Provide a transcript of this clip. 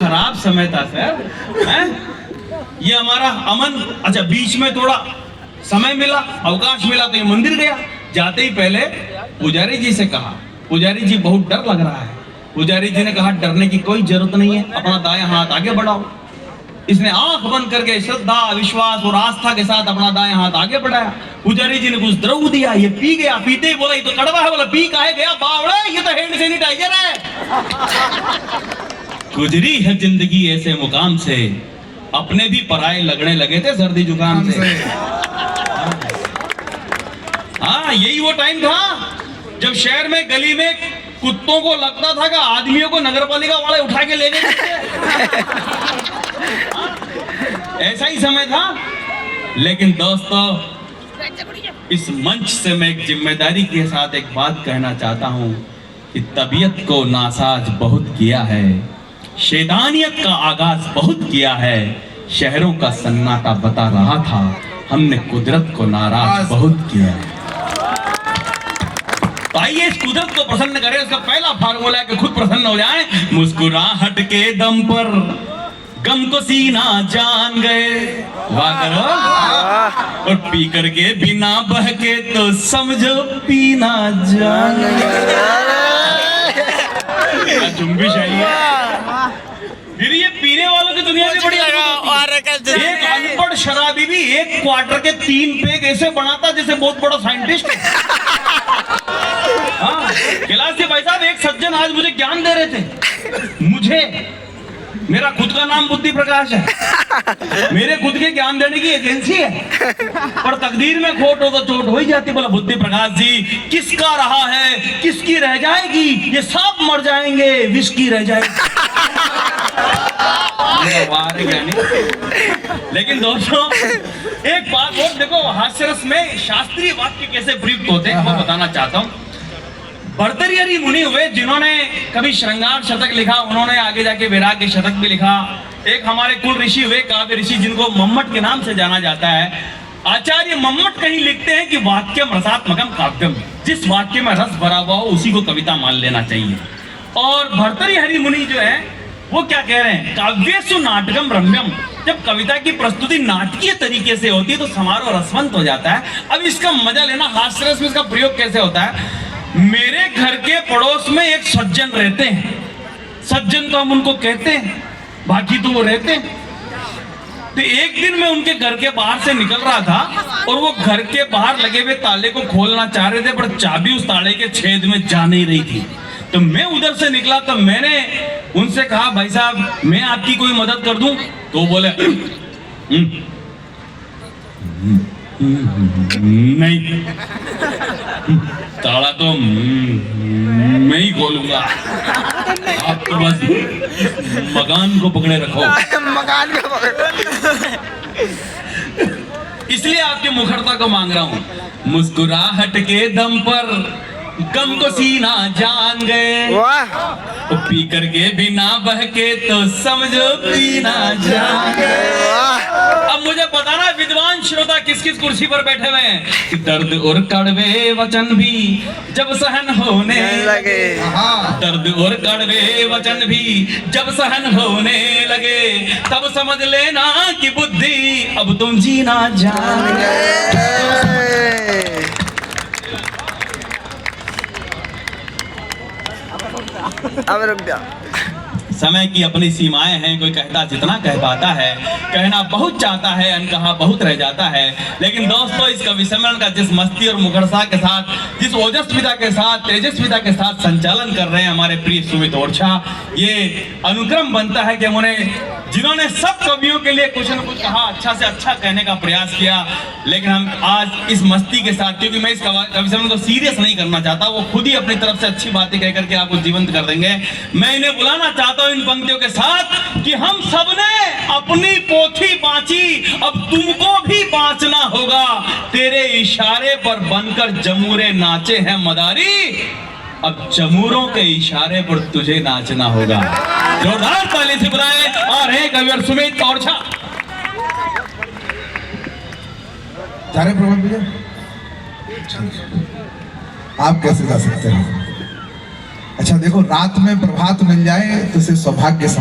खराब समय था सर, हैं? ये हमारा अमन, अच्छा बीच में थोड़ा समय मिला, अवकाश मिला तो ये मंदिर गया। जाते ही पहले पुजारी जी से कहा, पुजारी जी बहुत डर लग रहा है। पुजारी जी ने कहा डरने की कोई जरूरत नहीं है, अपना दायां हाथ आगे बढ़ाओ। इसने आंख बंद करके श्रद्धा विश्वास और आस्था के साथ अपना दायां हाथ आगे बढ़ाया। पुजारी जी ने कुछ द्रव दिया, ये पी गया। पीते ही बोला ये तो कड़वा है। बोला पी काहे गया बावड़े, ये तो हैंड सैनिटाइजर है। गुजरी है जिंदगी ऐसे मुकाम से, अपने भी पराये लगने लगे थे सर्दी जुकाम से। हाँ यही वो टाइम था जब शहर में गली में कुत्तों को लगता था कि आदमियों को नगरपालिका वाले उठा के ले गए। ऐसा ही समय था। लेकिन दोस्तों इस मंच से मैं एक जिम्मेदारी के साथ एक बात कहना चाहता हूं कि तबीयत को नासाज बहुत किया है, शैतानियत का आगाज बहुत किया है। शहरों का सन्नाटा बता रहा था हमने कुदरत को नाराज बहुत किया है। तो आइए इस कुदरत को प्रसन्न करें। उसका पहला फार्मूला है कि खुद प्रसन्न हो जाए। मुस्कुराहट के दम पर गम को सीना जान गए, वाह करो। और पी करके बिना बहके तो समझो पीना जान गए। जुम्बिश आई है। फिर ये पीने वालों की दुनिया में बड़ी एक अनपढ़ शराबी भी एक क्वार्टर के 3 पेग ऐसे बनाता जैसे बहुत बड़ा साइंटिस्ट। हाँ गिलास के भाई साहब एक सज्जन आज मुझे ज्ञान दे रहे थे। मुझे, मेरा खुद का नाम बुद्धि प्रकाश है, मेरे खुद के ज्ञान देने की एजेंसी है, पर तकदीर में खोट हो तो चोट हो ही जाती। बोला बुद्धि प्रकाश जी किसका रहा है किसकी रह जाएगी, ये सब मर जाएंगे विस्की रह जाएगी। लेकिन दोस्तों एक बात और देखो, हास्यरस में शास्त्रीय वाक्य कैसे प्रयुक्त होते हैं वो बताना चाहता हूँ। भर्तृहरि मुनि हुए जिन्होंने कभी श्रृंगार शतक लिखा, उन्होंने आगे जाके वैराग्य शतक भी लिखा। एक हमारे कुल ऋषि हुए काव्य ऋषि जिनको मम्मट के नाम से जाना जाता है। आचार्य मम्मट कहीं लिखते हैं कि वाक्यम रसात्मकम काव्यम, जिस वाक्य में रस भरा हुआ हो उसी को कविता मान लेना चाहिए। और भर्तृहरि मुनि जो है वो क्या कह रहे हैं, काव्येषु नाटकम रम्यम। जब कविता की प्रस्तुति नाटकीय तरीके से होती है तो समारोह रसवंत हो जाता है। अब इसका मजा लेना, हास्यरस में इसका प्रयोग कैसे होता है। मेरे घर के पड़ोस में एक सज्जन रहते हैं, सज्जन तो हम उनको कहते हैं, बाकी तो वो रहते हैं। तो एक दिन मैं उनके घर के बाहर से निकल रहा था और वो घर के बाहर लगे हुए ताले को खोलना चाह रहे थे, पर चाबी उस ताले के छेद में जा नहीं रही थी। तो मैं उधर से निकला तो मैंने उनसे कहा भाई साहब मैं आपकी कोई मदद कर दूं? तो बोले नहीं, ताला तो मैं ही खोलूंगा, आप तो बस मकान को पकड़े रखो। मकान को पकड़े। इसलिए आपकी मुखरता को मांग रहा हूं। मुस्कुराहट के दम पर गम को सीना जान गए, तो पी करके बिना बहके तो समझो पीना जान गए। अब मुझे बताना विद्वान श्रोता किस किस कुर्सी पर बैठे हुए हैं। दर्द और कड़वे वचन भी जब सहन होने लगे, दर्द और कड़वे वचन भी जब सहन होने लगे, तब समझ लेना कि बुद्धि अब तुम जीना जान गए। अब रुक जा। समय की अपनी सीमाएं हैं, कोई कहता जितना कह पाता है, कहना बहुत चाहता है, अनकहा बहुत रह जाता है। लेकिन दोस्तों इस कवि सम्मेलन का जिस मस्ती और मुखरता के साथ, जिस ओजस्विता के साथ, तेजस्विता के साथ संचालन कर रहे हैं हमारे प्रिय सुमित ओरछा, ये अनुक्रम बनता है कि जिन्होंने सब कवियों के लिए कुछ न कुछ कहा, अच्छा से अच्छा कहने का प्रयास किया। लेकिन हम आज इस मस्ती के साथ, क्योंकि मैं इस कवि सम्मेलन को सीरियस नहीं करना चाहता, वो खुद ही अपनी तरफ से अच्छी बातें कह करके आपको जीवंत कर देंगे। मैं इन्हें बुलाना चाहता हूं इन पंक्तियों के साथ कि हम सबने अपनी पोथी बांची, अब तुमको भी बांचना होगा। तेरे इशारे पर बनकर जमूरे नाचे हैं मदारी, अब जमूरों के इशारे पर तुझे नाचना होगा। जोरदार ताली से बुलाएं और है कवि सुमित ओरछा। जा रहे प्रबंध भैया, आप कैसे जा सकते हैं? अच्छा देखो, रात में प्रभात मिल जाए तो इसे सौभाग्य